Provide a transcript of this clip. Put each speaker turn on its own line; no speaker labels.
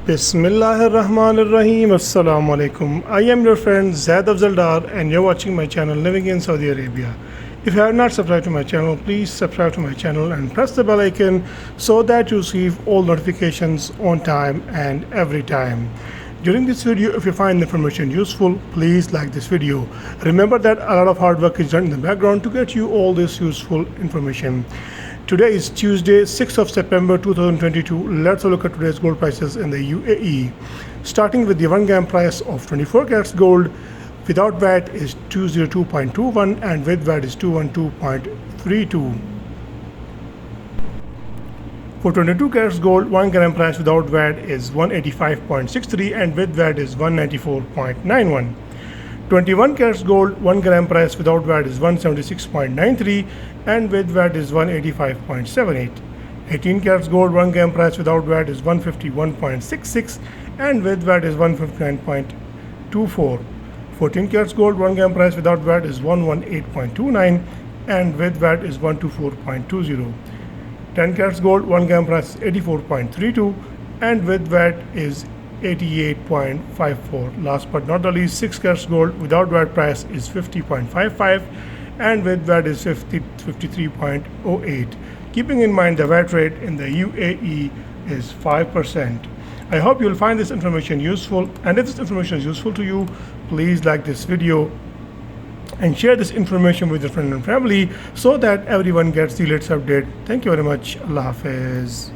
Bismillahirrahmanirrahim. Assalamu alaikum. I am your friend Zaid Afzaldar and you're watching my channel Living in Saudi Arabia. If you have not subscribed to my channel, please subscribe to my channel and press the bell icon so that you receive all notifications on time and every time. During this video, if you find the information useful, please like this video. Remember that a lot of hard work is done in the background to get you all this useful information. Today is Tuesday, 6th of September 2022. Let's look at today's gold prices in the UAE. Starting with the 1 gram price of 24 carats gold, without VAT is 202.21 and with VAT is 212.32. For 22 carats gold, 1 gram price without VAT is 185.63 and with VAT is 194.91. 21 carats gold, 1 gram price without VAT is 176.93 and with VAT is 185.78. 18 carats gold, 1 gram price without VAT is 151.66 and with VAT is 159.24. 14 carats gold, 1 gram price without VAT is 118.29 and with VAT is 124.20. 10 carats gold, 1 gram price is 84.32 and with VAT is 88.54. Last but not the least, 6 carats gold without VAT price is 50.55 and with VAT is 53.08. Keeping in mind the VAT rate in the UAE is 5%. I hope you'll find this information useful, and if this information is useful to you, please like this video and share this information with your friends and family so that everyone gets the latest update. Thank you very much. Allah Hafiz.